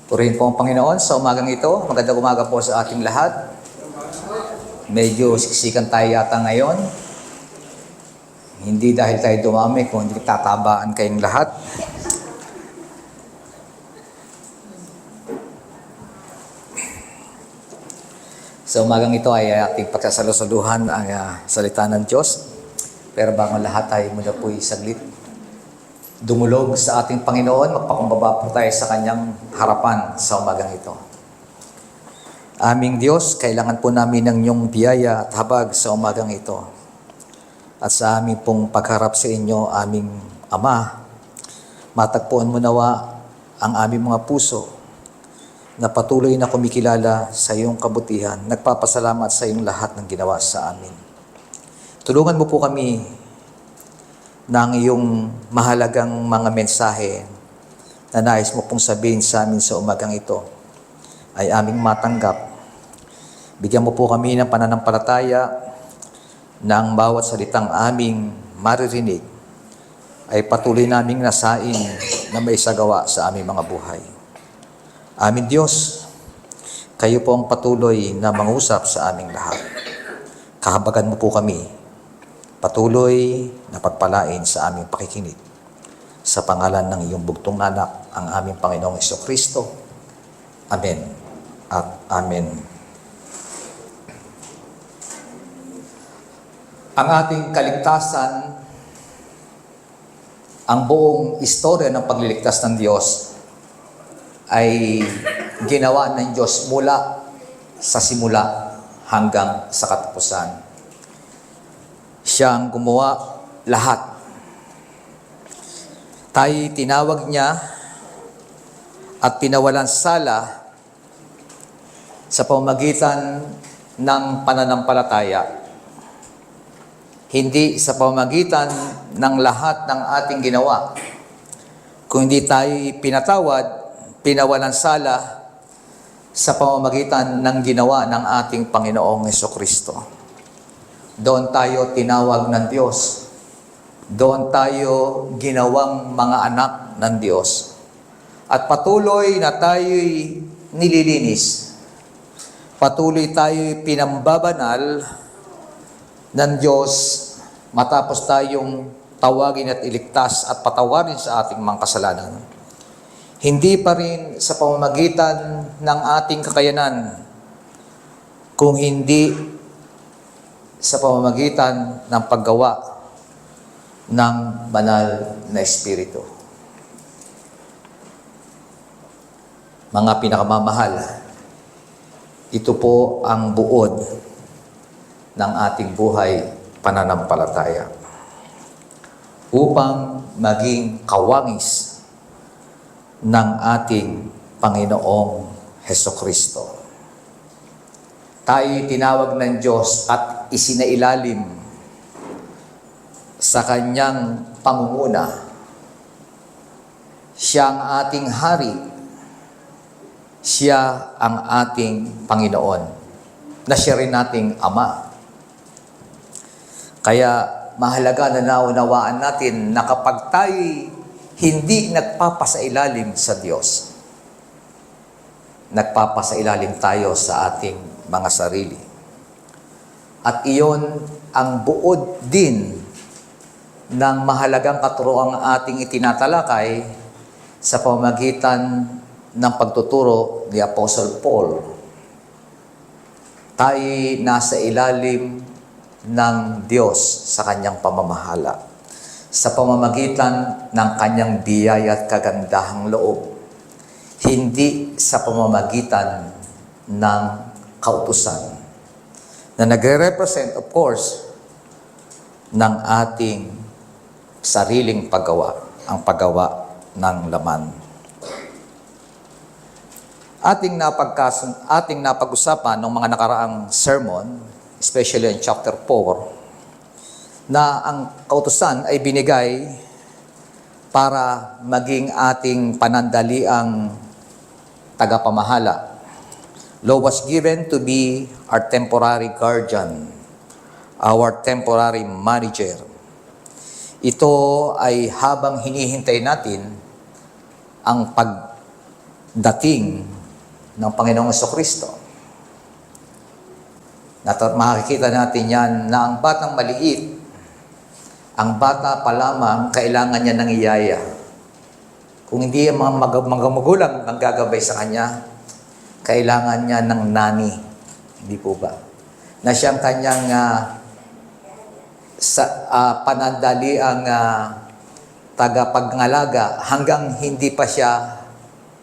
Purihin po ang Panginoon sa umagang ito. Magandang umaga po sa ating lahat. Medyo siksikan tayo yata ngayon. Hindi dahil tayo dumami, kundi tatabaan kayong lahat. Sa umagang ito ay ating pagsasalusaluhan ang salita ng Diyos. Pero bago lahat tayo muna po'y saglit. Dumulog sa ating Panginoon, magpakumbaba po tayo sa Kanyang harapan sa umagang ito. Aming Diyos, kailangan po namin ng iyong biyaya at habag sa umagang ito. At sa aming pong pagharap sa inyo, aming Ama, matagpuan mo nawa ang aming mga puso na patuloy na kumikilala sa iyong kabutihan. Nagpapasalamat sa iyong lahat ng ginawa sa amin. Tulungan mo po kami ng iyong mahalagang mga mensahe na nais mo pong sabihin sa amin sa umagang ito ay aming matanggap. Bigyan mo po kami ng pananampalataya na ang bawat salitang aming maririnig ay patuloy naming nasain na may sagawa sa aming mga buhay. Amin Diyos, kayo po ang patuloy na mangusap sa aming lahat. Kahabagan mo po kami, patuloy na pagpalain sa aming pakikinig. Sa pangalan ng iyong bugtong anak, ang aming Panginoong Jesucristo. Amen at Amen. Ang ating kaligtasan, ang buong istorya ng pagliligtas ng Diyos ay ginawa ng Diyos mula sa simula hanggang sa katapusan. Siyang gumawa lahat. Tayo tinawag niya at pinawalan sala sa pamamagitan ng pananampalataya. Hindi sa pamamagitan ng lahat ng ating ginawa. Kung hindi tayo pinatawad, pinawalan sala sa pamamagitan ng ginawa ng ating Panginoong Jesucristo. Doon tayo tinawag ng Diyos. Doon tayo ginawang mga anak ng Diyos. At patuloy na tayo'y nililinis. Patuloy tayo'y pinambabanal ng Diyos matapos tayong tawagin at iligtas at patawarin sa ating mga kasalanan. Hindi pa rin sa pamamagitan ng ating kakayanan, kung hindi sa pamamagitan ng paggawa ng banal na Espiritu. Mga pinakamamahal, ito po ang buod ng ating buhay pananampalataya upang maging kawangis ng ating Panginoong Hesukristo. Tayo tinawag ng Diyos at isinailalim sa Kanyang pangunguna. Siya ang ating hari. Siya ang ating Panginoon, na siya rin nating Ama. Kaya mahalaga na naunawaan natin na kapag tayo'y hindi nagpapasailalim sa Diyos, nagpapasailalim tayo sa ating mga sarili. At iyon ang buod din ng mahalagang katuroang ating itinatalakay sa pamamagitan ng pagtuturo ni Apostle Paul. Tayo nasa ilalim ng Diyos sa Kanyang pamamahala, sa pamamagitan ng Kanyang biyaya at kagandahang loob, hindi sa pamamagitan ng kautusan, na nagre-represent, of course, ng ating sariling paggawa, ang paggawa ng laman. Ating napag-usapan ng mga nakaraang sermon, especially in chapter 4, na ang kautusan ay binigay para maging ating panandaliang tagapamahala. Law was given to be our temporary guardian, our temporary manager. Ito ay habang hinihintay natin ang dating ng Panginoong Jesucristo. Makikita natin yan na ang batang maliit, ang bata pa lamang, kailangan niya ng iyaya. Kung hindi ang mga magulang ang gagabay sa kanya, kailangan niya ng nani. Hindi po ba? Na siyang kanyang panandali ang tagapagngalaga hanggang hindi pa siya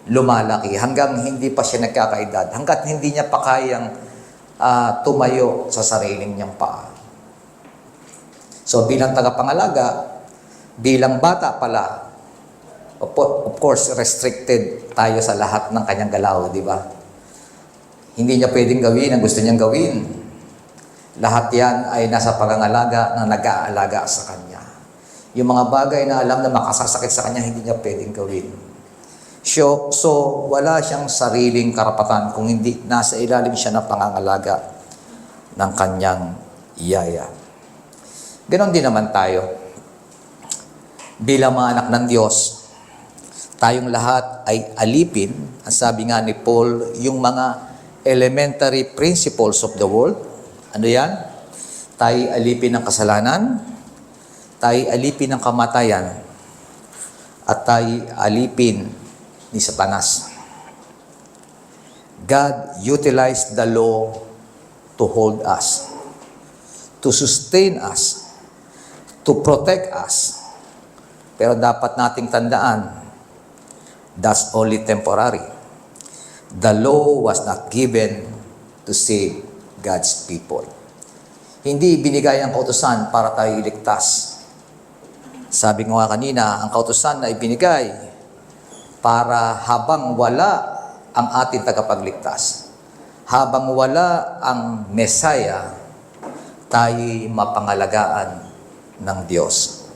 lumalaki, hanggang hindi pa siya nagkakaedad, hanggat hindi niya pa kayang tumayo sa sariling niyang paa. So bilang tagapangalaga, bilang bata pala, of course, restricted tayo sa lahat ng kanyang galaw, di ba? Hindi niya pwedeng gawin ang gusto niyang gawin. Lahat yan ay nasa pangangalaga ng nag-aalaga sa kanya. Yung mga bagay na alam na makasasakit sa kanya, hindi niya pwedeng gawin. So wala siyang sariling karapatan kung hindi nasa ilalim siya ng pangangalaga ng kanyang iyaya. Ganon din naman tayo. Bilang mga anak ng Diyos, tayong lahat ay alipin, ang sabi nga ni Paul, yung mga elementary principles of the world. Ano yan? Tayo alipin ng kasalanan, tayo alipin ng kamatayan, at tayo alipin ni Satanas. God utilized the law to hold us, to sustain us, to protect us. Pero dapat nating tandaan, that's only temporary. The law was not given to save God's people. Hindi binigay ang kautusan para tayo iligtas. Sabi ko nga kanina, ang kautusan na ibinigay para habang wala ang ating tagapagligtas, habang wala ang Mesaya, tayo'y mapangalagaan ng Diyos.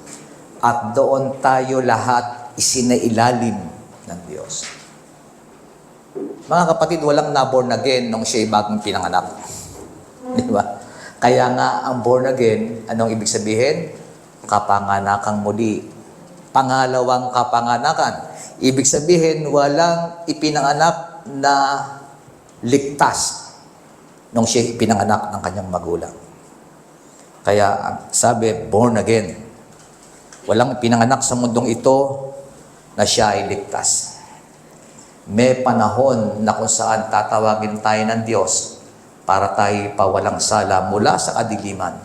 At doon tayo lahat isinailalim ng Diyos. Mga kapatid, walang na-born again nung siya'y bagong pinanganak. Di ba? Kaya nga, ang born again, anong ibig sabihin? Kapanganakang muli. Pangalawang kapanganakan. Ibig sabihin, walang ipinanganak na ligtas nung siya ipinanganak ng kanyang magulang. Kaya sabi, born again. Walang ipinanganak sa mundong ito na siya ay ligtas. May panahon na kung saan tatawagin tayo ng Diyos para tayo pawalang sala mula sa kadiliman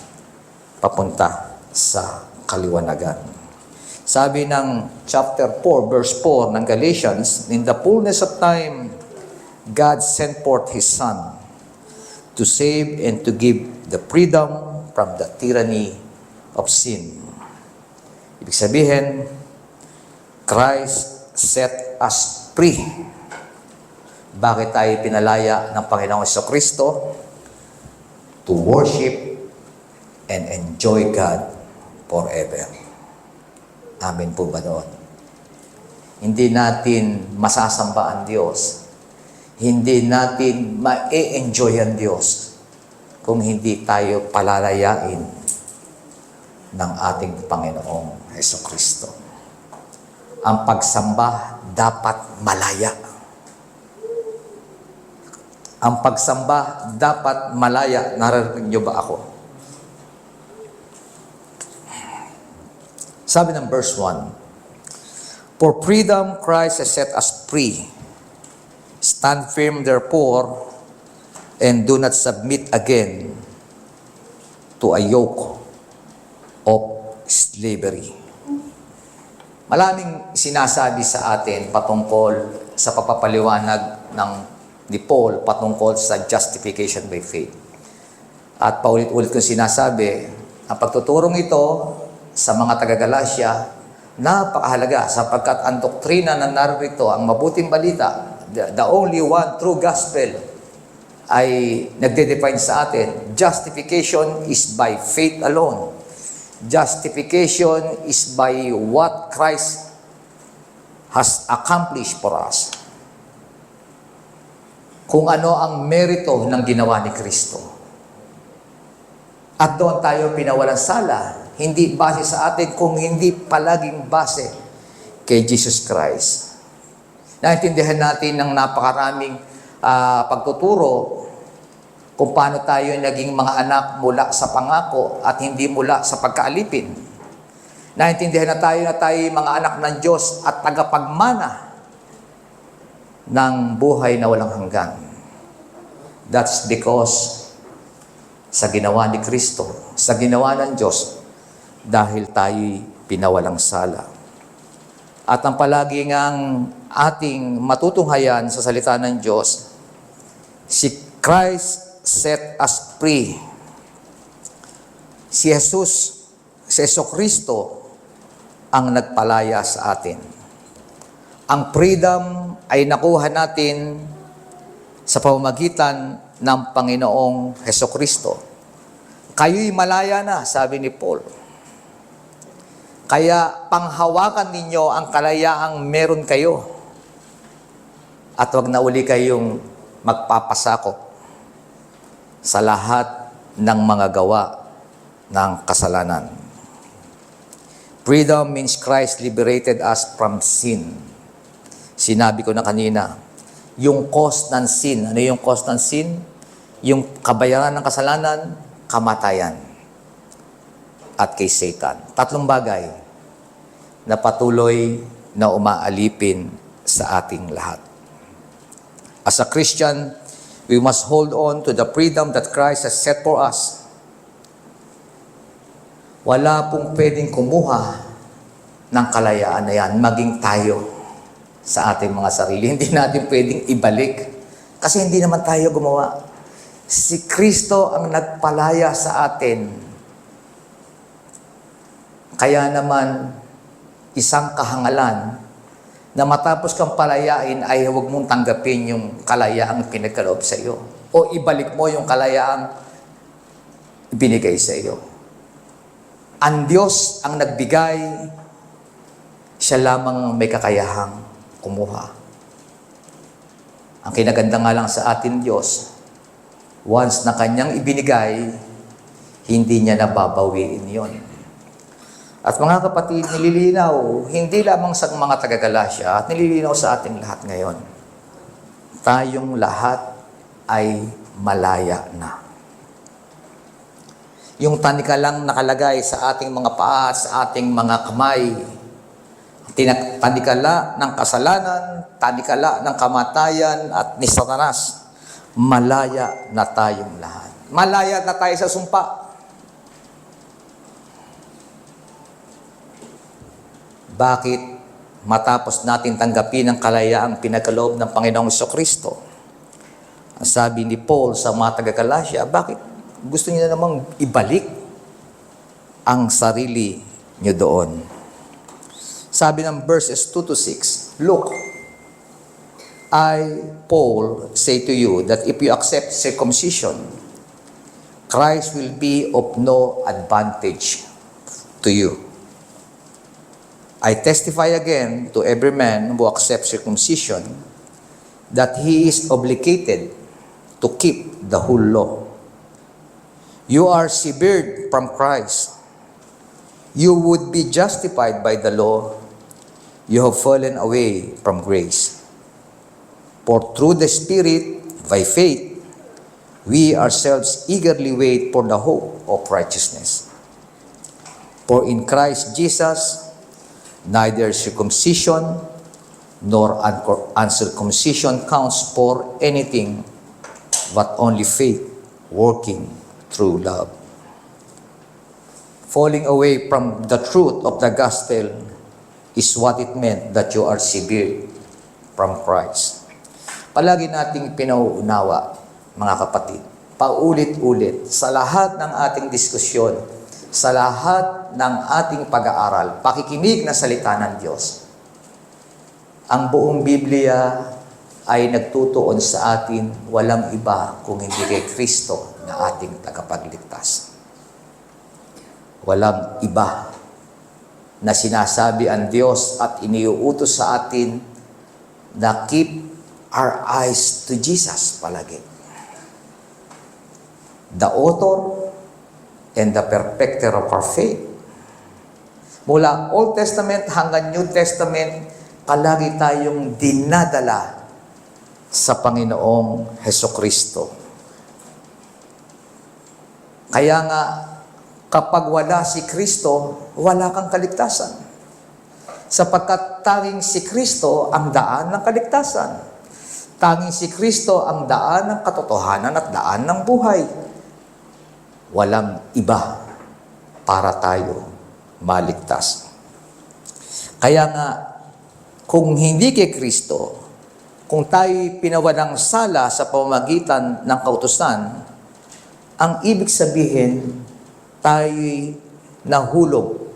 papunta sa kaliwanagan. Sabi ng chapter 4, verse 4 ng Galatians, in the fullness of time, God sent forth His Son to save and to give the freedom from the tyranny of sin. Ibig sabihin, Christ set us free. Bakit tayo pinalaya ng Panginoong Jesucristo? To worship and enjoy God forever. Amen po ba doon? Hindi natin masasamba ang Diyos. Hindi natin ma-enjoy ang Diyos kung hindi tayo palalayain ng ating Panginoong Jesucristo. Ang pagsamba dapat malaya. Ang pagsamba dapat malaya. Naririnig niyo ba ako? Sabi ng verse 1, for freedom Christ has set us free. Stand firm therefore, and do not submit again to a yoke of slavery. Maraming sinasabi sa atin patungkol sa pagpapaliwanag ni Paul patungkol sa justification by faith. At paulit-ulit kong sinasabi, ang pagtuturong ito sa mga taga-Galacia, napakahalaga sapagkat ang doktrina na narito, ang mabuting balita, the only one true gospel, ay nagde-define sa atin, justification is by faith alone. Justification is by what Christ has accomplished for us. Kung ano ang merito ng ginawa ni Kristo. At doon tayo pinawalang sala. Hindi base sa atin kung hindi palaging base kay Jesus Christ. Naintindihan natin ng napakaraming pagtuturo kung paano tayo naging mga anak mula sa pangako at hindi mula sa pagkaalipin. Naintindihan na tayo mga anak ng Diyos at tagapagmana ng buhay na walang hanggan. That's because sa ginawa ni Kristo, sa ginawa ng Diyos, dahil tayo'y pinawalang sala. At ang palagi ngang ating matutunghayan sa salita ng Diyos, si Christ set us free. Si Jesus, si Jesucristo ang nagpalaya sa atin. Ang freedom ay nakuha natin sa pamamagitan ng Panginoong Jesucristo. Kayo'y malaya na, sabi ni Paul. Kaya panghawakan ninyo ang kalayaang meron kayo. At wag na uli kayong magpapasakop sa lahat ng mga gawa ng kasalanan. Freedom means Christ liberated us from sin. Sinabi ko na kanina, yung cost ng sin. Ano yung cost ng sin? Yung kabayaran ng kasalanan, kamatayan. At kay Satan. Tatlong bagay na patuloy na umaalipin sa ating lahat. As a Christian, we must hold on to the freedom that Christ has set for us. Wala pong pwedeng kumuha ng kalayaan na yan, maging tayo sa ating mga sarili. Hindi natin pwedeng ibalik. Kasi hindi naman tayo gumawa. Si Kristo ang nagpalaya sa atin. Kaya naman, isang kahangalan na matapos kang palayain ay huwag mong tanggapin yung kalayaang pinagkaloob sa iyo. O ibalik mo yung kalayaang binigay sa iyo. Ang Diyos ang nagbigay, siya lamang may kakayahang kumuha. Ang kinaganda nga lang sa atin Diyos, once na kanyang ibinigay, hindi niya nababawiin yon. At mga kapatid, nililinaw, hindi lamang sa mga taga-Galacia, at nililinaw sa ating lahat ngayon, tayong lahat ay malaya na. Yung tanika lang nakalagay sa ating mga paa, sa ating mga kamay, tanikala ng kasalanan, tanikala ng kamatayan at ni Satanas, malaya na tayong lahat. Malaya na tayo sa sumpa. Bakit matapos natin tanggapin ang kalayaang pinagkaloob ng Panginoong Jesucristo? Ang sabi ni Paul sa mga taga-Galacia, bakit gusto niyo na namang ibalik ang sarili niyo doon? Sabi ng verses 2 to 6, Look, I, Paul, say to you that if you accept circumcision, Christ will be of no advantage to you. I testify again to every man who accepts circumcision that he is obligated to keep the whole law. You are severed from Christ. You would be justified by the law. You have fallen away from grace. For through the Spirit, by faith, we ourselves eagerly wait for the hope of righteousness. For in Christ Jesus, neither circumcision nor uncircumcision counts for anything, but only faith working through love. Falling away from the truth of the gospel is what it meant that you are severed from Christ. Palagi nating pinauunawa, mga kapatid, paulit-ulit sa lahat ng ating diskusyon, sa lahat ng ating pag-aaral, pakikinig na salita ng Diyos. Ang buong Biblia ay nagtutuon sa atin walang iba kung hindi kay Kristo na ating tagapagligtas. Walang iba na sinasabi ang Diyos at iniuutos sa atin na keep our eyes to Jesus palagi. The author and the perfecter of our faith. Mula Old Testament hanggang New Testament, palagi tayong dinadala sa Panginoong Hesukristo. Kaya nga, kapag wala si Kristo, wala kang kaligtasan. Sapagkat tanging si Kristo ang daan ng kaligtasan. Tanging si Kristo ang daan ng katotohanan at daan ng buhay. Walang iba para tayo maligtas. Kaya nga, kung hindi kay Kristo, kung tayo'y pinawalang sala sa pamamagitan ng kautusan, ang ibig sabihin, tayo'y nahulog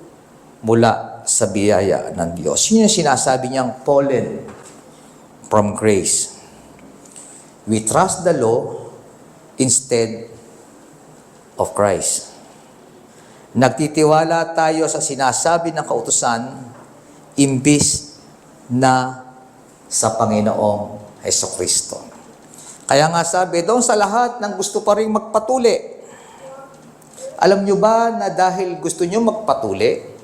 mula sa biyaya ng Diyos. Yun yung sinasabi niyang fallen from grace. We trust the law instead of Christ. Nagtitiwala tayo sa sinasabi ng kautusan imbis na sa Panginoong Hesukristo. Kaya nga sabi, doon sa lahat ng gusto pa rin magpatuli. Alam nyo ba na dahil gusto nyo magpatuli,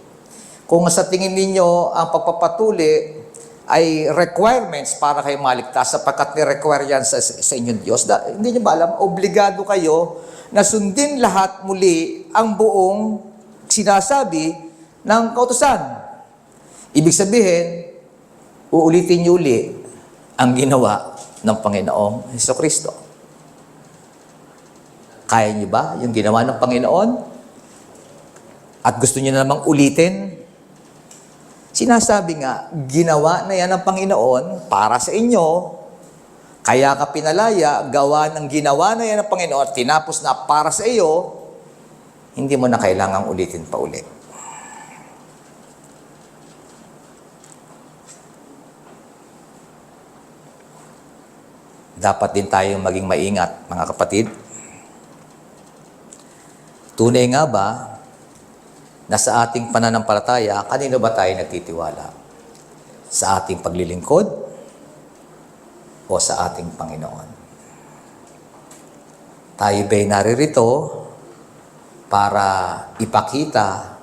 kung sa tingin ninyo ang pagpapatuli ay requirements para kayo maligtas sapagkat ni-require yan sa inyong Diyos, hindi nyo ba alam, obligado kayo na sundin lahat muli ang buong sinasabi ng kautusan. Ibig sabihin, uulitin nyo uli ang ginawa ng Panginoong Hesukristo. Kaya nyo ba yung ginawa ng Panginoon? At gusto nyo na namang ulitin? Sinasabi nga, ginawa na yan ng Panginoon para sa inyo. Kaya ka pinalaya, gawa ng ginawa na yan ng Panginoon at tinapos na para sa iyo, hindi mo na kailangang ulitin pa uli. Dapat din tayong maging maingat, mga kapatid. Tunay nga ba na sa ating pananampalataya, kanino ba tayo nagtitiwala? Sa ating paglilingkod o sa ating Panginoon? Tayo ba'y naririto para ipakita,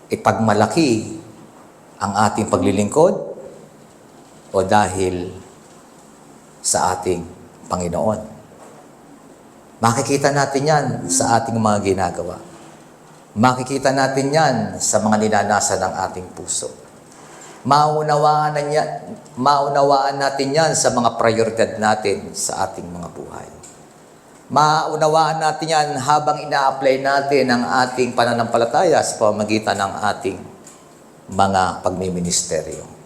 ipagmalaki ang ating paglilingkod o dahil sa ating Panginoon? Makikita natin yan sa ating mga ginagawa. Makikita natin yan sa mga ninanasa ng ating puso. Maunawaan natin yan sa mga prioridad natin sa ating mga buhay. Maunawaan natin yan habang ina-apply natin ang ating pananampalataya sa pamamagitan ng ating mga pagmiministeryo.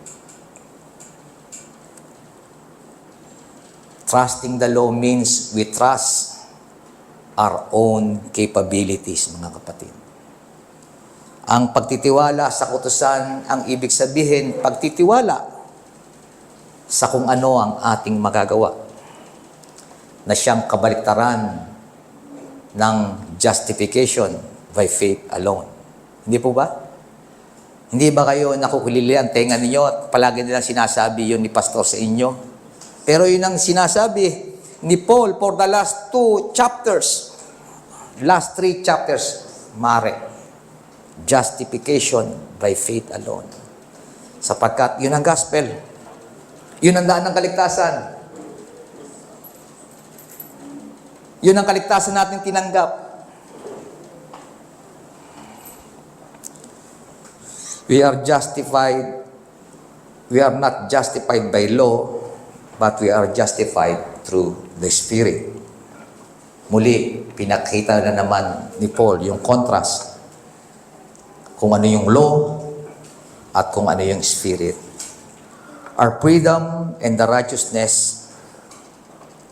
Trusting the law means we trust our own capabilities, mga kapatid. Ang pagtitiwala sa kautusan, ang ibig sabihin, pagtitiwala sa kung ano ang ating magagawa, na siyang kabaliktaran ng justification by faith alone. Hindi po ba? Hindi ba kayo nakukulili ang tenga ninyo at palagi nilang sinasabi yun ni pastor sa inyo? Pero yun ang sinasabi ni Paul for the last 2 chapters, last 3 chapters, mare. Justification by faith alone. Sapagkat yun ang gospel. Yun ang daan ng kaligtasan. Yun ang kaligtasan natin tinanggap. We are justified. We are not justified by law, but we are justified through the Spirit. Muli, pinakita na naman ni Paul yung contrast kung ano yung law at kung ano yung Spirit. Our freedom and the righteousness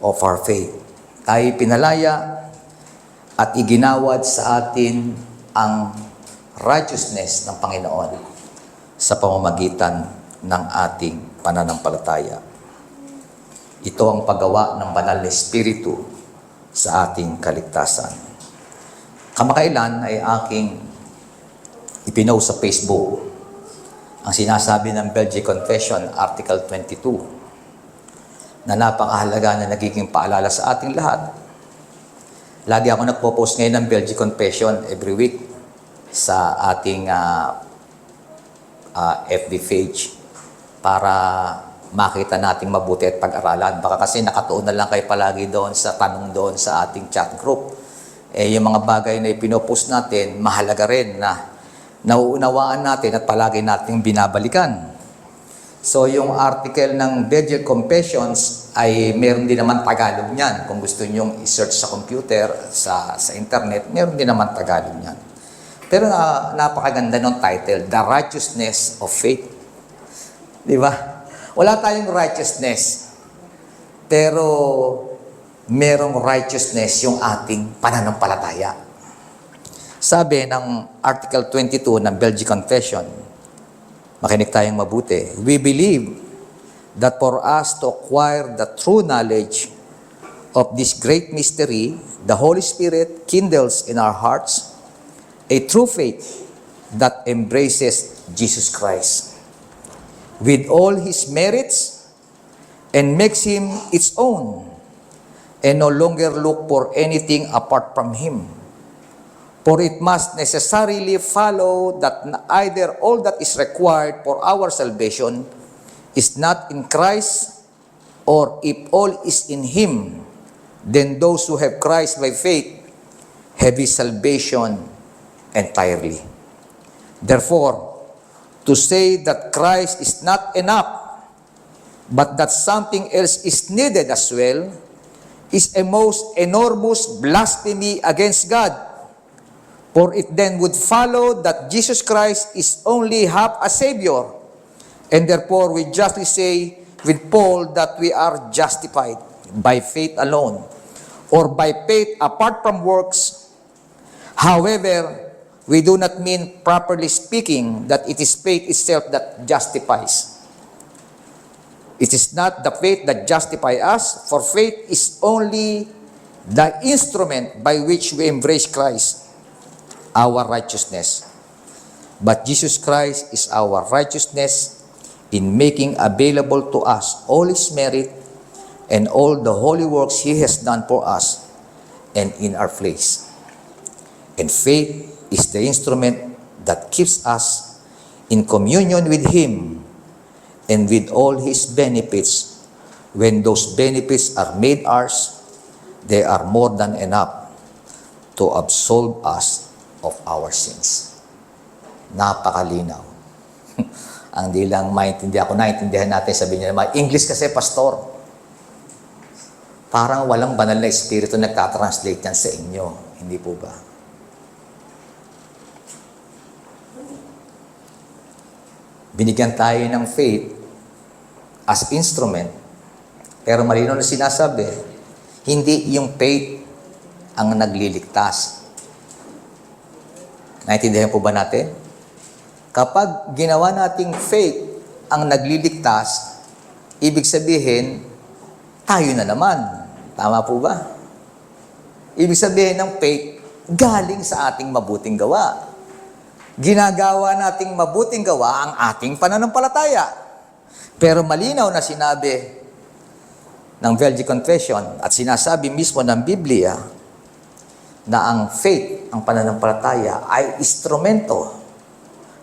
of our faith. Tayo pinalaya at iginawad sa atin ang righteousness ng Panginoon sa pamamagitan ng ating pananampalataya. Ito ang paggawa ng banal na Espiritu sa ating kaligtasan. Kamakailan ay aking ipinost sa Facebook ang sinasabi ng Belgic Confession, Article 22, na napakahalaga na nagiging paalala sa ating lahat. Lagi ako nagpo-post ngayon ng Belgic Confession every week sa ating FB page. para makita nating mabuti at pag-aralan. Baka kasi nakatuon na lang kayo palagi doon sa tanong doon sa ating chat group. Yung mga bagay na ipinopost natin, mahalaga rin na nauunawaan natin at palagi nating binabalikan. So yung article ng Belgian Confessions ay meron din naman Tagalog niyan. Kung gusto nyong i-search sa computer, sa internet, meron din naman Tagalog niyan. Pero napakaganda ng title, The Righteousness of Faith. Di ba? Wala tayong righteousness. Pero merong righteousness yung ating pananampalataya. Sabi ng Article 22 ng Belgian Confession, makinig tayong mabuti. We believe that for us to acquire the true knowledge of this great mystery, the Holy Spirit kindles in our hearts a true faith that embraces Jesus Christ with all His merits and makes Him its own and no longer look for anything apart from Him. For it must necessarily follow that either all that is required for our salvation is not in Christ, or if all is in Him, then those who have Christ by faith have His salvation entirely. Therefore, to say that Christ is not enough, but that something else is needed as well, is a most enormous blasphemy against God. For it then would follow that Jesus Christ is only half a Savior, and therefore we justly say with Paul that we are justified by faith alone, or by faith apart from works. However, we do not mean, properly speaking, that it is faith itself that justifies. It is not the faith that justifies us, for faith is only the instrument by which we embrace Christ, our righteousness. But Jesus Christ is our righteousness in making available to us all His merit and all the holy works He has done for us and in our place. And faith is the instrument that keeps us in communion with Him and with all His benefits. When those benefits are made ours, they are more than enough to absolve us of our sins. Napakalinaw. Ang di lang naintindihan natin, sabi niya naman, English kasi, pastor. Parang walang banal na espiritu nagtatranslate yan sa inyo. Hindi po ba? Binigyan tayo ng faith as instrument, pero malinaw na sinasabi, hindi yung faith ang nagliligtas. Naintindihan po ba natin? Kapag ginawa nating faith ang nagliligtas, ibig sabihin, tayo na naman. Tama po ba? Ibig sabihin ng faith, galing sa ating mabuting gawa. Ginagawa nating mabuting gawa ang ating pananampalataya. Pero malinaw na sinabi ng Belgian Confession at sinasabi mismo ng Biblia na ang faith, ang pananampalataya, ay instrumento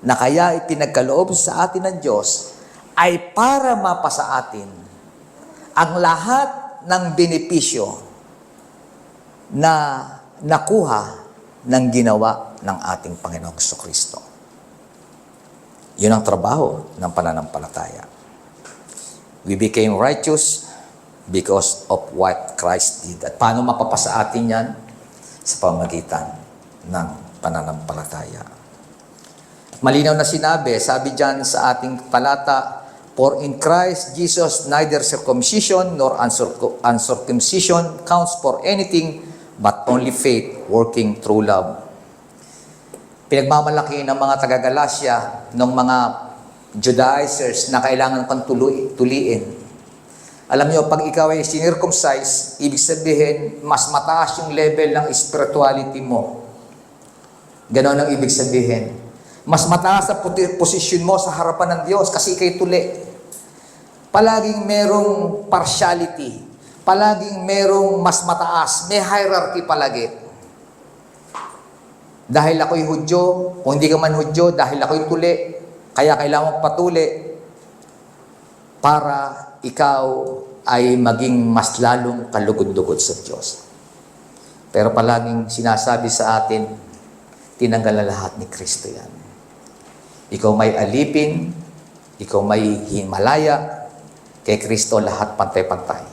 na kaya ipinagkaloob sa atin ng Diyos ay para mapasa atin ang lahat ng benepisyo na nakuha ng ginawa ng ating Panginoong Jesucristo. Yun ang trabaho ng pananampalataya. We became righteous because of what Christ did. At paano mapapasa atin yan? Sa pamagitan ng pananampalataya. Malinaw na sinabi, sabi dyan sa ating talata, for in Christ Jesus neither circumcision nor uncircumcision counts for anything but only faith working through love. Pinagmamalaki ng mga taga-Galasya, ng mga Judaizers na kailangan kang tuliin. Alam niyo, pag ikaw ay sinircumcise, ibig sabihin, mas mataas yung level ng spirituality mo. Ganon ang ibig sabihin. Mas mataas ang posisyon mo sa harapan ng Diyos kasi ikay tuli. Palaging merong partiality. Palaging merong mas mataas. May hierarchy palagi. Dahil ako'y Hudyo, kung hindi ka man Hudyo, dahil ako'y tuli, kaya kailangan patuli. para ikaw ay maging mas lalong kalugod-lugod sa Diyos. Pero palaging sinasabi sa atin, tinanggal na lahat ni Kristo yan. Ikaw may alipin, ikaw may Himalaya, kay Kristo lahat pantay-pantay.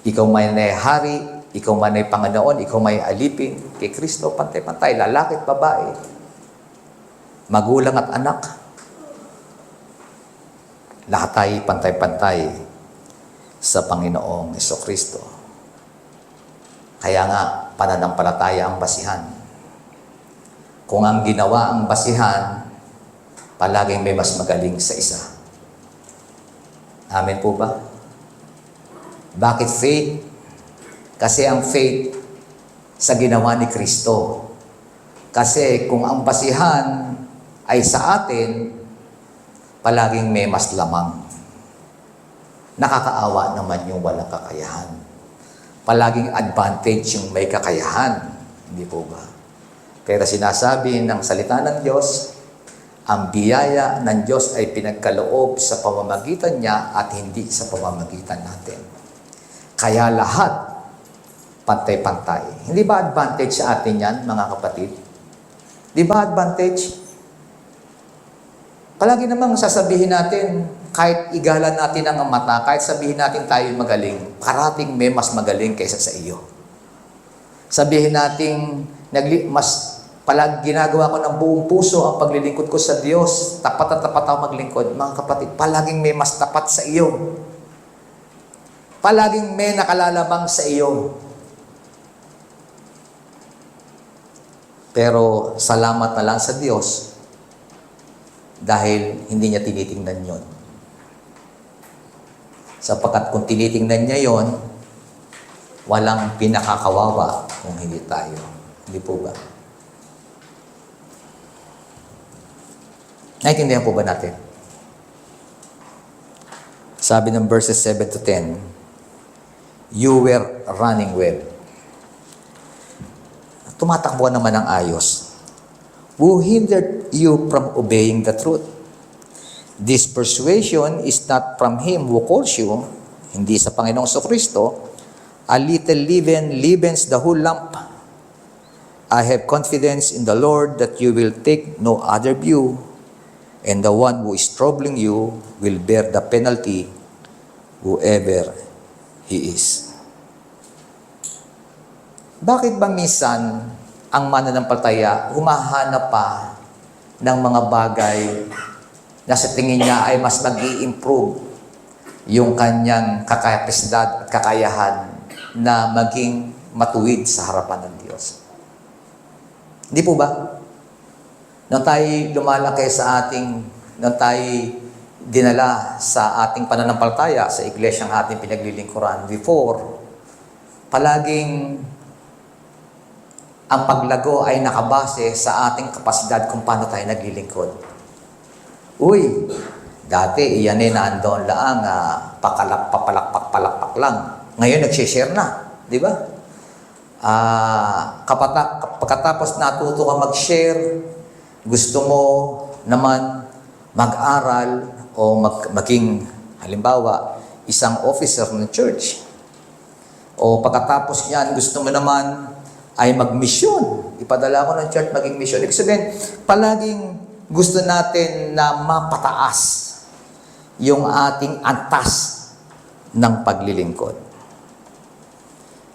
Ikaw may hari, ikaw may Panginoon, ikaw may alipin, kay Kristo pantay-pantay, lalaki at babae, magulang at anak. Lahat tayo pantay-pantay sa Panginoong Jesucristo. Kaya nga, pananampalataya ang basihan. Kung ang ginawa ang basihan, palaging may mas magaling sa isa. Amen po ba? Bakit faith? Kasi ang faith sa ginawa ni Kristo. Kasi kung ang basihan ay sa atin, palaging may mas lamang. Nakakaawa naman yung walang kakayahan. Palaging advantage yung may kakayahan. Hindi po ba? Pero sinasabi ng salita ng Diyos, ang biyaya ng Diyos ay pinagkaloob sa pamamagitan niya at hindi sa pamamagitan natin. Kaya lahat, pantay-pantay. Hindi ba advantage sa atin yan, mga kapatid? Di ba advantage? Palagi namang sasabihin natin, kahit igalan natin ang mata, kahit sabihin natin tayo magaling, parating may mas magaling kaysa sa iyo. Sabihin natin, palag ginagawa ko ng buong puso ang paglilingkod ko sa Diyos, tapat at tapat ako maglingkod. Mga kapatid, palaging may mas tapat sa iyo. Palaging may nakalalabang sa iyo. Pero salamat na lang sa Diyos dahil hindi niya tinitingnan yon. Sapagkat kung tinitingnan niya yon, walang pinakakawawa kung hindi tayo. Hindi po ba? Naintindihan po ba natin? Sabi ng verses 7 to 10, you were running well. Tumatakbo naman ng ayos. Who hindered you from obeying the truth? This persuasion is not from Him who calls you, hindi sa Panginoong Kristo. A little leaven leavens the whole lump. I have confidence in the Lord that you will take no other view, and the one who is troubling you will bear the penalty, whoever he is. Bakit ba minsan ang mananampalataya humahanap pa ng mga bagay na sa tingin niya ay mas mag-i-improve yung kanyang kakapasidad at kakayahan na maging matuwid sa harapan ng Diyos? Hindi po ba? Nung tayo lumalaki nung tayo dinala sa ating pananampalataya sa iglesyang ating pinaglilingkuran before, palaging ang paglago ay nakabase sa ating kapasidad kung paano tayo naglilingkod. Uy, dati iyan nandoon lang, papalakpak lang. Ngayon nagsishare na, di ba? Pagkatapos natuto ka mag-share, gusto mo naman mag-aral o maging, halimbawa, isang officer ng church. O pagkatapos niyan, gusto mo naman ay mag-mission. Ipadala ko ng church maging mission. Ibig sabihin, palaging gusto natin na mapataas yung ating antas ng paglilingkod.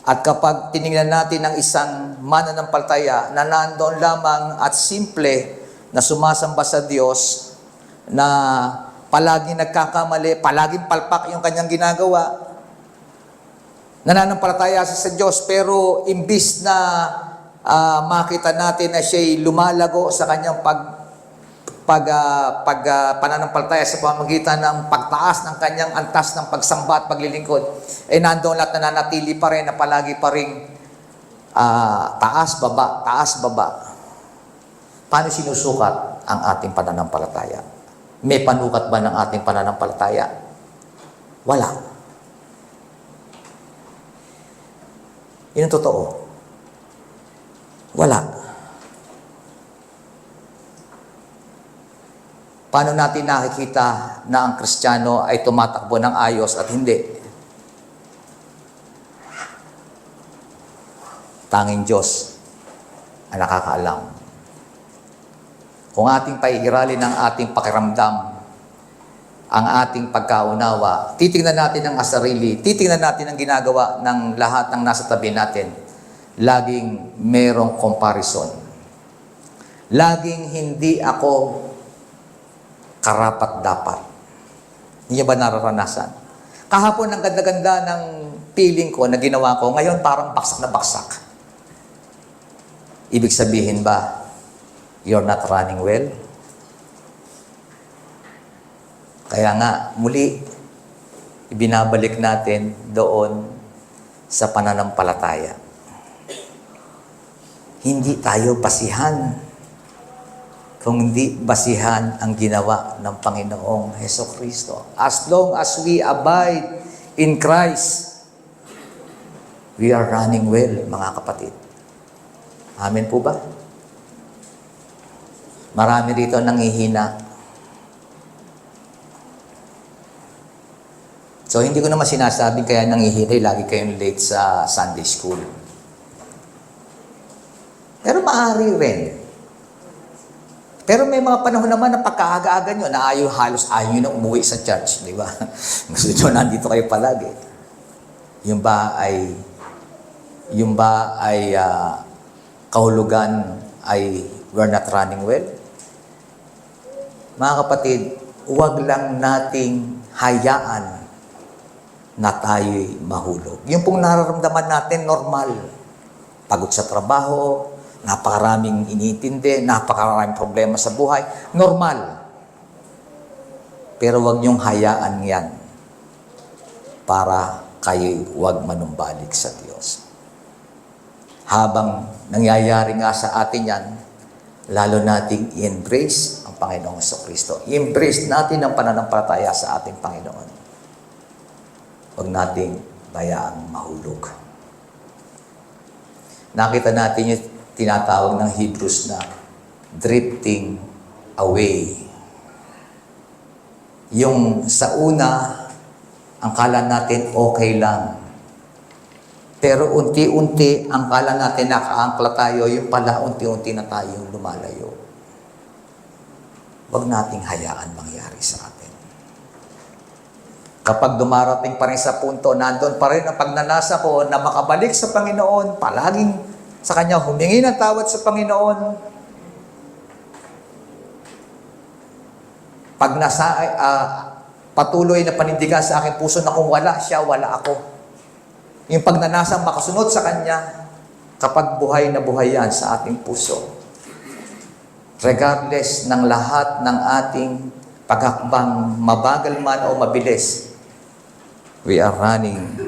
At kapag tinignan natin ang isang mananampalataya na nandoon lamang at simple na sumasamba sa Diyos, na palaging nagkakamali, palaging palpak yung kanyang ginagawa, nananampalataya siya sa Diyos, pero imbis na makita natin na siya'y lumalago sa kanyang pananampalataya sa pamamagitan ng pagtaas ng kanyang antas ng pagsamba at paglilingkod, nandoon lahat nananatili pa rin na palagi pa rin taas, baba. Paano sinusukat ang ating pananampalataya? May panukat ba ng ating pananampalataya? Wala. Yun ang totoo. Wala. Paano natin nakikita na ang Kristiyano ay tumatakbo ng ayos at hindi? Tanging Diyos ang nakakaalam. Kung ating paigiralin ang ating pakiramdam, ang ating pagkaunawa, titingnan natin ang sarili, titingnan natin ang ginagawa ng lahat ng nasa tabi natin, laging merong comparison. Laging hindi ako karapat-dapat. Hindi ba nararanasan? Kahapon ang ganda-ganda ng feeling ko na ginawa ko, ngayon parang baksak na baksak. Ibig sabihin ba, you're not running well? Kaya nga, muli, ibinabalik natin doon sa pananampalataya. Hindi tayo basihan, kundi basihan ang ginawa ng Panginoong Hesukristo. As long as we abide in Christ, we are running well, mga kapatid. Amen po ba? Marami rito nanghihina. So, hindi ko naman sinasabing kaya nanghihina, lagi kayong late sa Sunday school. Pero maaari rin. Pero may mga panahon naman na pagkaaga-aga nyo, na halos ayaw nyo na umuwi sa church, di ba? Gusto nyo, nandito kayo palagi. Yung ba ay kahulugan ay we're not running well? Mga kapatid, huwag lang nating hayaan na tayo'y mahulog. Yung pong nararamdaman natin, normal. Pagod sa trabaho, napakaraming iniintindi, napakaraming problema sa buhay. Normal. Pero wag niyong hayaan yan para kayo wag manumbalik sa Diyos. Habang nangyayari nga sa atin yan, lalo nating i-embrace ang Panginoong Jesucristo. I-embrace natin ang pananampalataya sa ating Panginoon. Wag nating bayaang mahulog. Nakita natin yung tinatawag ng Hebrews na drifting away. Yung sa una, ang kala natin okay lang. Pero unti-unti, ang kala natin nakaangkla tayo, yung pala unti-unti na tayong lumalayo. Huwag nating hayaan mangyari sa atin. Kapag dumarating pa rin sa punto, nandun pa rin ang pagnanasa ko na makabalik sa Panginoon, palaging sa Kanya humingi ng tawad sa Panginoon. Pag patuloy na panindigan sa aking puso na kung wala siya, wala ako. Yung pagnanasang makasunod sa Kanya, kapag buhay na buhay yan sa ating puso. Regardless ng lahat ng ating paghakbang, mabagal man o mabilis, we are running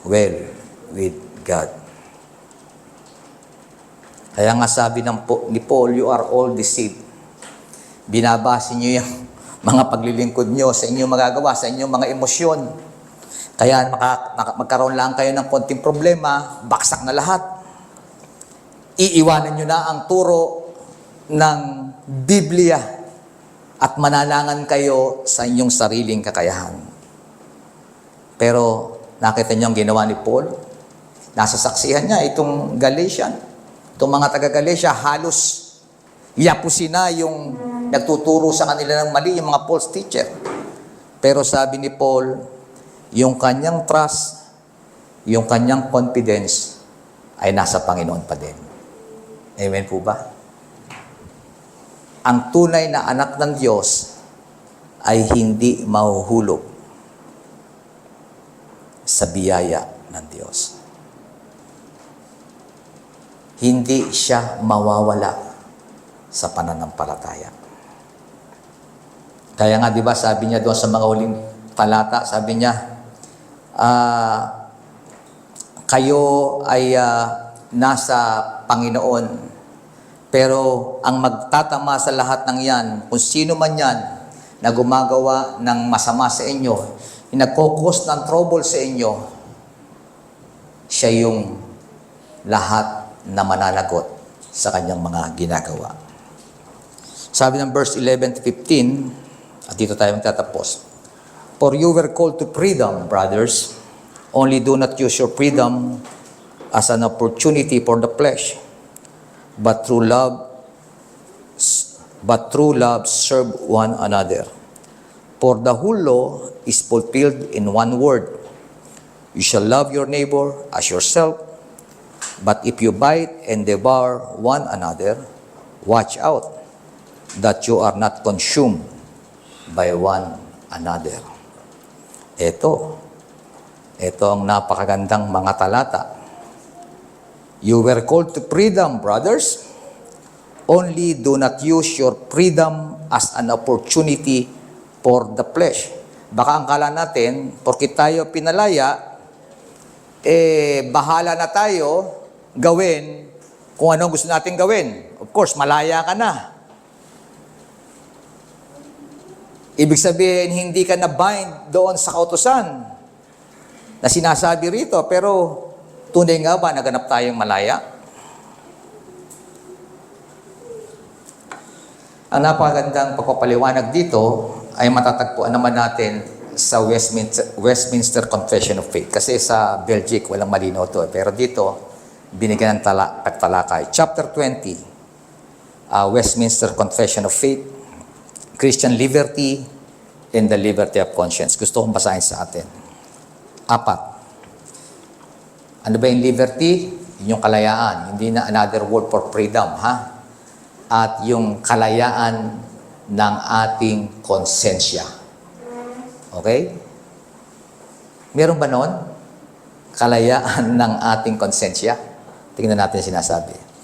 well with God. Kaya nga sabi ni Paul, you are all deceived. Binabase niyo yung mga paglilingkod niyo sa inyong magagawa, sa inyong mga emosyon. Kaya magkaroon lang kayo ng konting problema, baksak na lahat. Iiwanan niyo na ang turo ng Biblia at manalangan kayo sa inyong sariling kakayahan. Pero nakita niyo ang ginawa ni Paul? Nasa saksihan niya itong Galatian. Itong mga taga-Galatia, halos yapusin na yung nagtuturo sa kanila ng mali, yung mga false teacher. Pero sabi ni Paul, yung kanyang trust, yung kanyang confidence, ay nasa Panginoon pa din. Amen po ba? Ang tunay na anak ng Diyos ay hindi mahuhulog sa biyaya ng Diyos. Hindi siya mawawala sa pananampalataya. Kaya nga, di ba, sabi niya doon sa mga huling talata, sabi niya, kayo ay nasa Panginoon, pero ang magtatama sa lahat ng yan, kung sino man yan na gumagawa ng masama sa inyo, nagkukos ng trouble sa inyo, siya yung lahat na mananagot sa kanyang mga ginagawa. Sabi ng verse 11 to 15, At dito tayo magtatapos. For you were called to freedom, brothers. Only do not use your freedom as an opportunity for the flesh, but through love serve one another. For the whole law is fulfilled in one word: you shall love your neighbor as yourself. But if you bite and devour one another, watch out that you are not consumed by one another. Ito ang napakagandang mga talata. You were called to freedom, brothers. Only do not use your freedom as an opportunity for the flesh. Baka ang kala natin, porkit tayo pinalaya, bahala na tayo gawin kung anong gusto natin gawin. Of course, malaya ka na. Ibig sabihin, hindi ka na bind doon sa kautusan na sinasabi rito. Pero, tunay nga ba naganap tayong malaya? Ang napakagandang pagpapaliwanag dito ay matatagpuan naman natin sa Westminster Confession of Faith. Kasi sa Belgic, walang malinaw to. Pero dito, binigyan ng pagtalakay. Chapter 20, Westminster Confession of Faith, Christian liberty and the liberty of conscience. Gusto kong basahin sa atin. 4. Ano ba yung liberty? Yung kalayaan. Hindi na another word for freedom, ha? At yung kalayaan ng ating konsensya. Okay? Meron ba nun? Kalayaan ng ating konsensya? Tingnan natin sinasabi.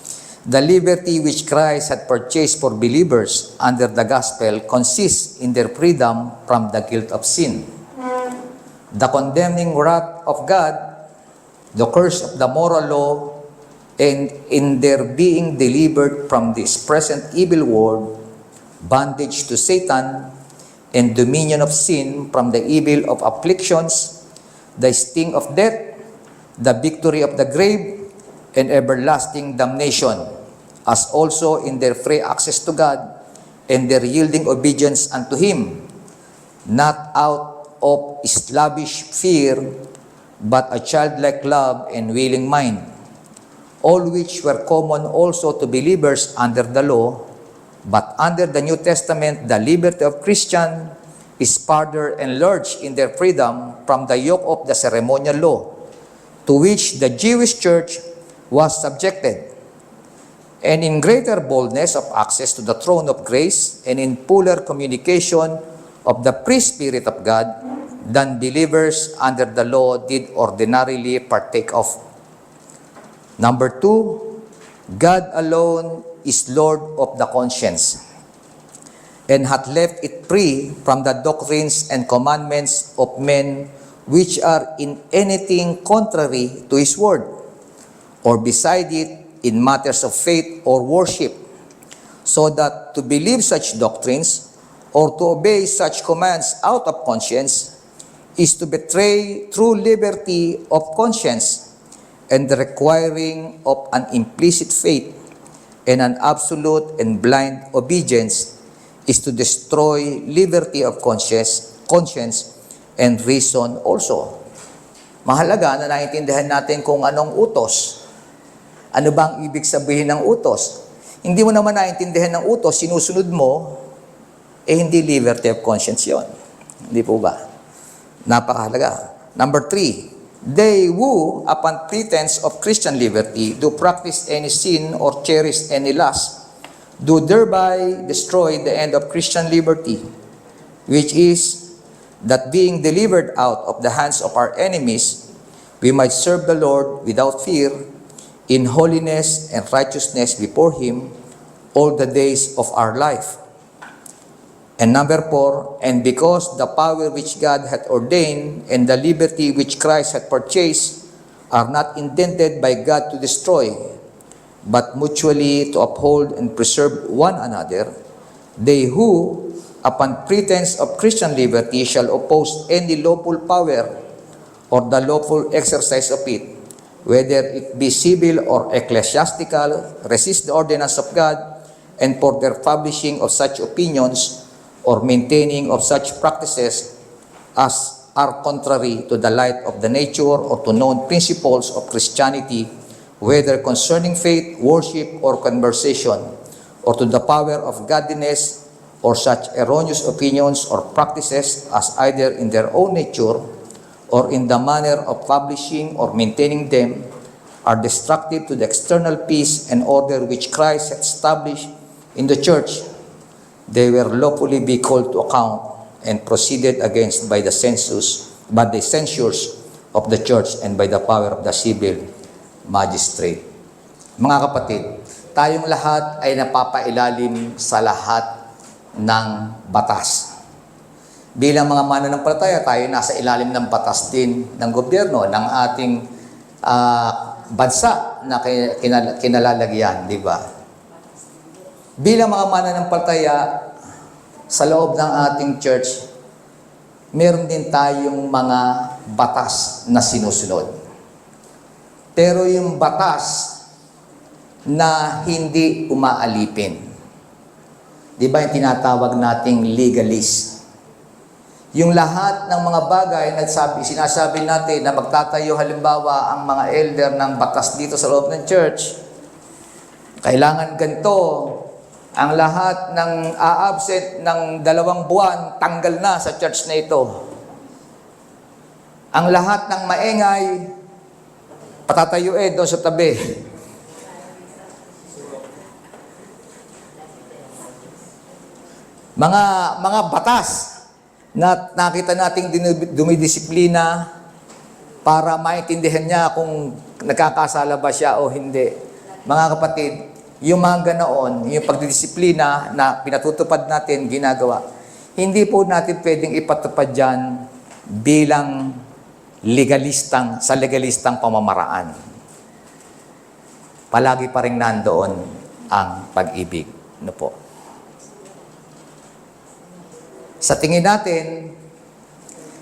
The liberty which Christ had purchased for believers under the gospel consists in their freedom from the guilt of sin. The condemning wrath of God, the curse of the moral law, and in their being delivered from this present evil world, bondage to Satan, and dominion of sin from the evil of afflictions, the sting of death, the victory of the grave, and everlasting damnation, as also in their free access to God, and their yielding obedience unto Him, not out of slavish fear, but a childlike love and willing mind, all which were common also to believers under the law, but under the New Testament the liberty of Christian is further enlarged in their freedom from the yoke of the ceremonial law, to which the Jewish church was subjected, and in greater boldness of access to the throne of grace, and in fuller communication of the free Spirit of God than believers under the law did ordinarily partake of. Number 2, God alone is Lord of the conscience, and hath left it free from the doctrines and commandments of men which are in anything contrary to His word, or beside it in matters of faith or worship, so that to believe such doctrines or to obey such commands out of conscience is to betray true liberty of conscience, and the requiring of an implicit faith and an absolute and blind obedience is to destroy liberty of conscience and reason also. Mahalaga na naiintindihan natin kung anong utos. Ano bang ibig sabihin ng utos? Hindi mo naman naiintindihan ng utos, sinusunod mo, hindi liberty of conscience yon. Hindi po ba? Napakahalaga. Number 3, they who, upon pretense of Christian liberty, do practice any sin or cherish any lust, do thereby destroy the end of Christian liberty, which is that being delivered out of the hands of our enemies, we might serve the Lord without fear, in holiness and righteousness before Him all the days of our life. And number 4, and because the power which God hath ordained and the liberty which Christ hath purchased are not intended by God to destroy, but mutually to uphold and preserve one another, they who, upon pretense of Christian liberty, shall oppose any lawful power or the lawful exercise of it, whether it be civil or ecclesiastical, resist the ordinance of God, and for their publishing of such opinions, or maintaining of such practices as are contrary to the light of the nature or to known principles of Christianity, whether concerning faith, worship, or conversation, or to the power of godliness, or such erroneous opinions or practices as either in their own nature or in the manner of publishing or maintaining them are destructive to the external peace and order which Christ had established in the church, they were lawfully be called to account and proceeded against by the censures of the church and by the power of the civil magistrate. Mga kapatid, tayong lahat ay napapailalim sa lahat ng batas. Bilang mga mananampalataya, tayo nasa ilalim ng batas din ng gobyerno, ng ating bansa na kinalalagyan, di ba? Bilang mga mananampalataya, sa loob ng ating church, meron din tayong mga batas na sinusunod. Pero yung batas na hindi umaalipin, di ba yung tinatawag nating legalist? Yung lahat ng mga bagay na sinasabi natin na magtatayo halimbawa ang mga elder ng batas dito sa loob ng church, kailangan ganito, ang lahat ng a-absent ng 2 buwan, tanggal na sa church na ito. Ang lahat ng maingay, patatayuin doon sa tabi. Mga batas na nakita nating dumidisiplina para maintindihan niya kung nagkakasala ba siya o hindi. Mga kapatid, yung mga ganoon, yung pagdidisiplina na pinatutupad natin, ginagawa, hindi po natin pwedeng ipatupad dyan bilang sa legalistang pamamaraan. Palagi pa rin nandoon ang pag-ibig. Ano po? Sa tingin natin,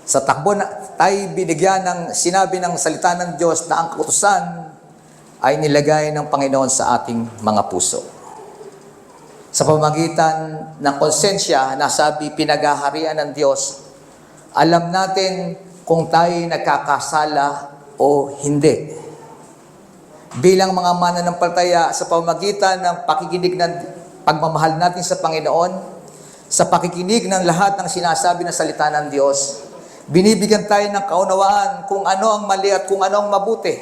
sa takbo na tayo binigyan ng sinabi ng salita ng Diyos na ang kautusan ay nilagay ng Panginoon sa ating mga puso. Sa pamamagitan ng konsensya na sabi pinaghaharian ng Diyos, alam natin kung tayo nagkakasala o hindi. Bilang mga mananampalataya sa pamamagitan ng pakikinig ng pagmamahal natin sa Panginoon, sa pakikinig ng lahat ng sinasabi ng salita ng Diyos, binibigyan tayo ng kaunawaan kung ano ang mali at kung ano ang mabuti.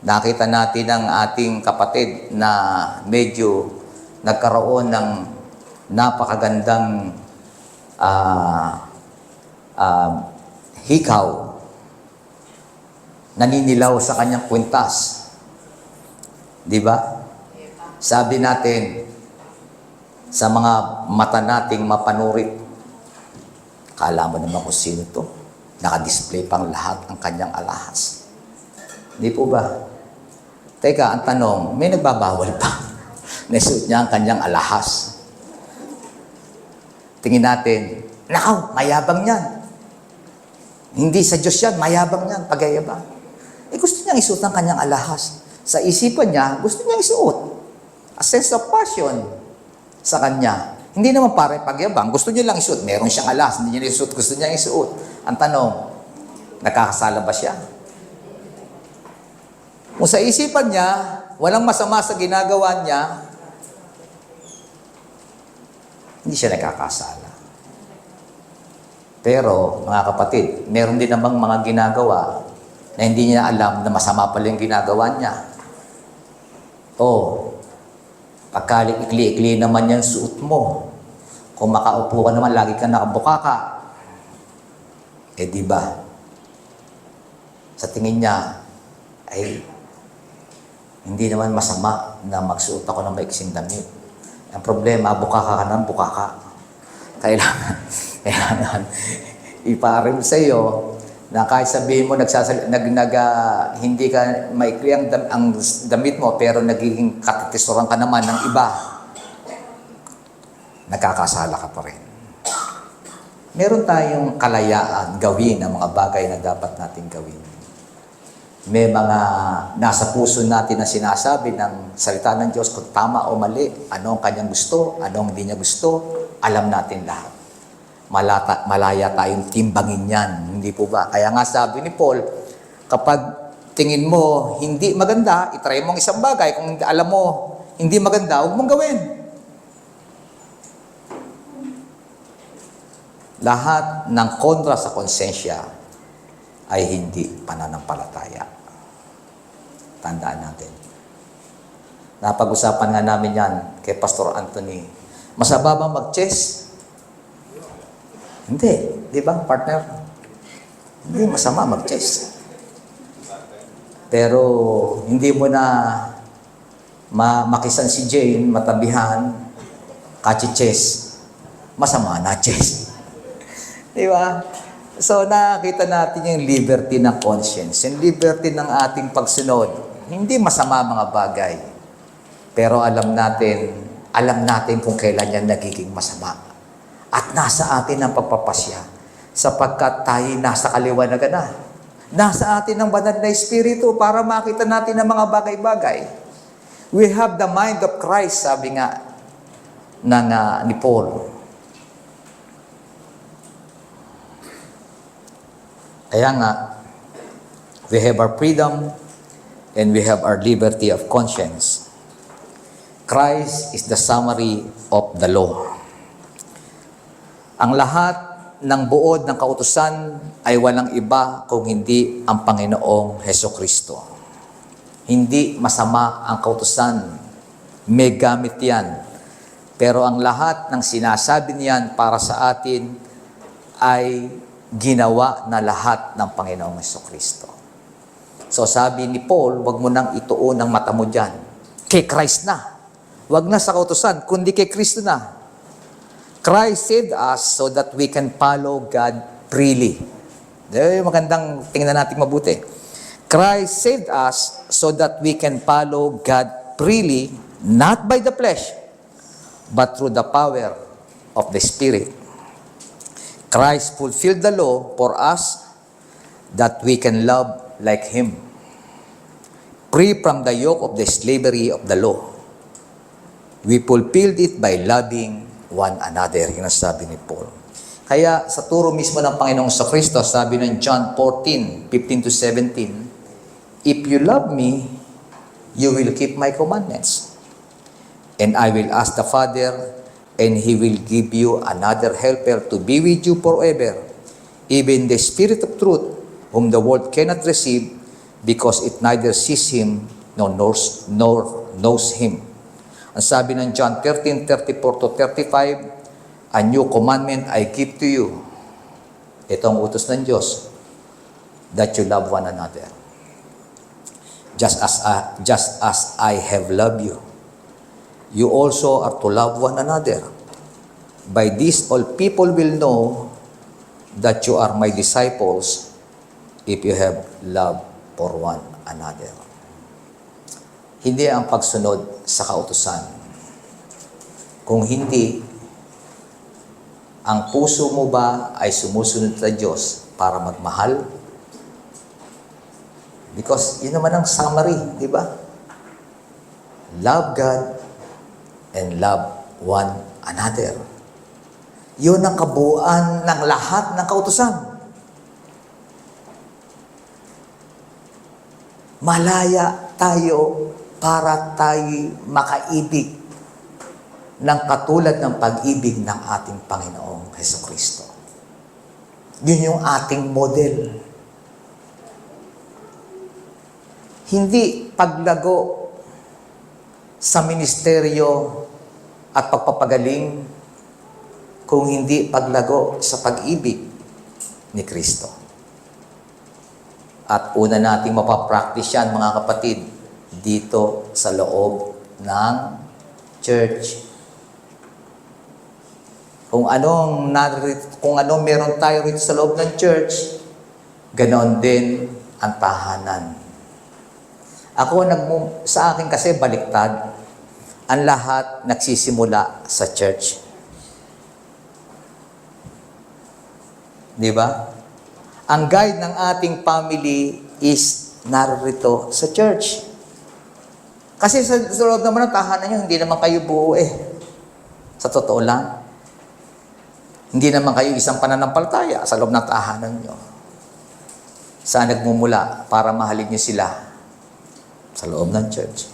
Nakita natin ang ating kapatid na medyo nagkaroon ng napakagandang hikaw, naninilaw sa kanyang kwintas. Di ba? Sabi natin, sa mga mata nating mapanurit, akala mo naman kung sino to. Nakadisplay pang lahat ng kanyang alahas. Di po ba? Teka, ang tanong, may nagbabawal pa. Nasuot niya ang kanyang alahas. Tingin natin, nakaw, mayabang yan. Hindi sa Diyos yan, mayabang yan, pagayabang. Gusto niyang isuot ang kanyang alahas. Sa isipan niya, gusto niyang isuot. A sense of passion sa kanya. Hindi naman para pagyabang. Gusto niya lang isuot. Meron siyang alas. Hindi niya isuot. Gusto niya isuot. Ang tanong, nakakasala ba siya? Kung sa isipan niya, walang masama sa ginagawa niya, hindi siya nakakasala. Pero, mga kapatid, meron din namang mga ginagawa na hindi niya alam na masama pala yung ginagawa niya. Pagka-ikli-ikli naman yung suot mo. Kung makaupo ka naman, lagi ka nakabukaka. Di ba? Sa tingin niya, ay hindi naman masama na magsuot ako ng maiksing damit. Ang problema, bukaka ka ng bukaka. Kailangan iparim sa iyo na kahit sabihin mo hindi ka maikli ang damit mo pero nagiging katitisoran ka naman ng iba, nagkakasala ka pa rin. Meron tayong kalayaan gawin ang mga bagay na dapat natin gawin. may mga nasa puso natin na sinasabi ng salita ng Diyos kung tama o mali, ano ang kanyang gusto, ano ang hindi niya gusto, alam natin lahat. Malaya tayong timbangin yan, hindi po ba? Kaya nga sabi ni Paul, kapag tingin mo hindi maganda, itry mong isang bagay. Kung alam mo hindi maganda, huwag mong gawin. Lahat ng kontra sa konsensya ay hindi pananampalataya. Tandaan natin. Napag-usapan nga namin yan kay Pastor Anthony. Masama ba mag-chess? Hindi. Di ba, partner? Hindi masama mag-chess. Pero hindi mo na makisan si Jane, matabihan, kachi-chess. Masama na chess. Di ba? So, nakakita natin yung liberty ng conscience, yung liberty ng ating pagsunod. Hindi masama mga bagay. Pero alam natin kung kailan yan nagiging masama. At nasa atin ang pagpapasya, sapagkat tayo nasa kaliwanagan na. Nasa atin ang banal na Espiritu para makita natin ang mga bagay-bagay. We have the mind of Christ, sabi nga ni Paul. Kaya nga, we have our freedom and we have our liberty of conscience. Christ is the summary of the law. Ang lahat ng buod ng kautusan ay walang iba kung hindi ang Panginoong Hesukristo. Hindi masama ang kautusan. May gamit yan. Pero ang lahat ng sinasabi niyan para sa atin ay ginawa na lahat ng Panginoong Hesukristo. So sabi ni Paul, wag mo nang ituon ang mata mo dyan. Kay Christ na. Wag na sa kautusan, kundi kay Kristo na. Christ saved us so that we can follow God freely. Magandang tingnan natin mabuti. Christ saved us so that we can follow God freely, not by the flesh, but through the power of the Spirit. Christ fulfilled the law for us that we can love like Him, free from the yoke of the slavery of the law. We fulfilled it by loving one another. Yun ang sabi ni Paul. Kaya sa turo mismo ng Panginoong Kristo, sabi ng John 14:15-17, if you love me, you will keep my commandments. And I will ask the Father, and He will give you another helper to be with you forever, even the Spirit of truth, whom the world cannot receive, because it neither sees Him nor knows Him. Ang sabi ng John 13:34-35, a new commandment I give to you. Ito ang utos ng Diyos, that you love one another. Just as I have loved you, you also are to love one another. By this all people will know that you are my disciples, if you have love for one another. Hindi ang pagsunod sa kautusan. Kung hindi, ang puso mo ba ay sumusunod sa Diyos para magmahal? Because yun naman ang summary, di ba? Love God and love one another. Yun ang kabuuan ng lahat ng kautusan. Malaya tayo para tayo makaibig ng katulad ng pag-ibig ng ating Panginoong Hesukristo. Yun yung ating model. Hindi paglago sa ministeryo at pagpapagaling, kung hindi paglago sa pag-ibig ni Kristo. At una nating mapapractice yan, mga kapatid, dito sa loob ng church. Kung anong meron tayo rito sa loob ng church, ganoon din ang tahanan. Sa akin kasi baliktad, ang lahat nagsisimula sa church. Di ba? Ang guide ng ating family is narito sa church. Kasi sa loob naman ng tahanan nyo, hindi naman kayo buo eh. Sa totoo lang. Hindi naman kayo isang pananampalataya sa loob ng tahanan nyo. Saan nagmumula para mahalin nyo sila? Sa loob ng church.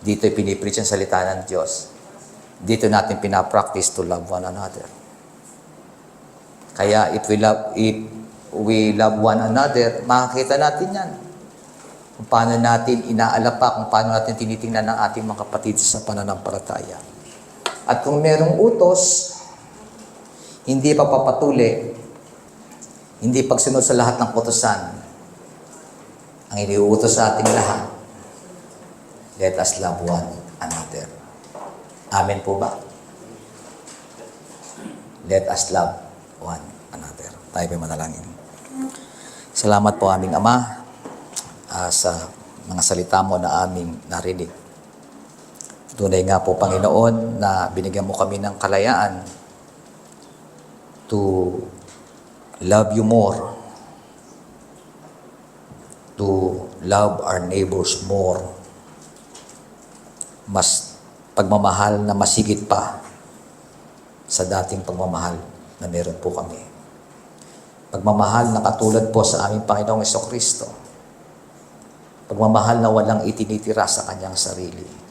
Dito pinipreach ang salita ng Diyos. Dito natin pinapractice to love one another. Kaya if we love one another, makakita natin yan. Kung paano natin inaalapa, kung paano natin tinitingnan ang ating mga kapatid sa pananampalataya. At kung merong utos, hindi pagpapatuli, hindi pagsunod sa lahat ng utosan, ang iniuutos sa ating lahat, let us love one another. Amen po ba? Let us love one another. Tayo po manalangin. Salamat po aming Ama sa mga salita mo na aming narinig. Tunay nga po, Panginoon, na binigyan mo kami ng kalayaan to love you more, to love our neighbors more. Mas pagmamahal na masigit pa sa dating pagmamahal na meron po kami. Pagmamahal na katulad po sa aming Panginoong Jesucristo. Pagmamahal na walang itinitira sa kanyang sarili.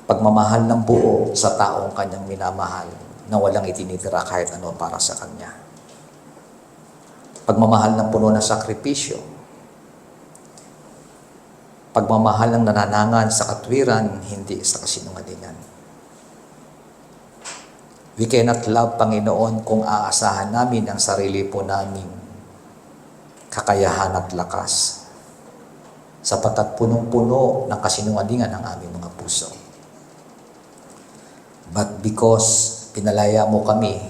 Pagmamahal ng buo sa taong kanyang minamahal na walang itinitira kahit ano para sa kanya. Pagmamahal ng puno ng sakripisyo. Pagmamahal ng nananangan sa katwiran, hindi sa kasinungalingan. We cannot love, Panginoon, kung aasahan namin ang sarili po naming kakayahan at lakas, sapagkat punong-puno ng kasinungalingan ang aming mga puso. But because pinalaya mo kami,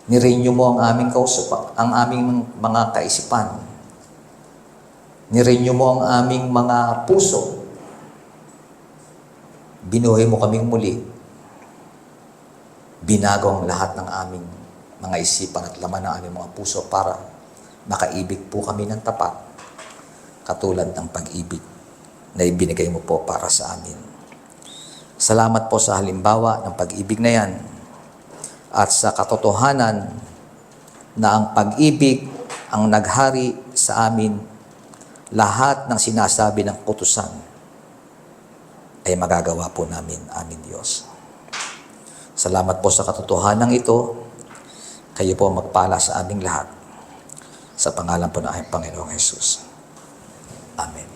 nirenew mo ang aming ang aming mga kaisipan, nirenew mo ang aming mga puso, binuhay mo kaming muli, binago ang lahat ng aming mga isipan at laman ng aming mga puso para makaibig po kami ng tapat, katulad ng pag-ibig na ibinigay mo po para sa amin. Salamat po sa halimbawa ng pag-ibig na yan at sa katotohanan na ang pag-ibig ang naghari sa amin, lahat ng sinasabi ng utusan ay magagawa po namin, aming Diyos. Salamat po sa katotohanan ito. Kayo po magpala sa aming lahat. Sa pangalan po ng aming Panginoong Jesus. Amen.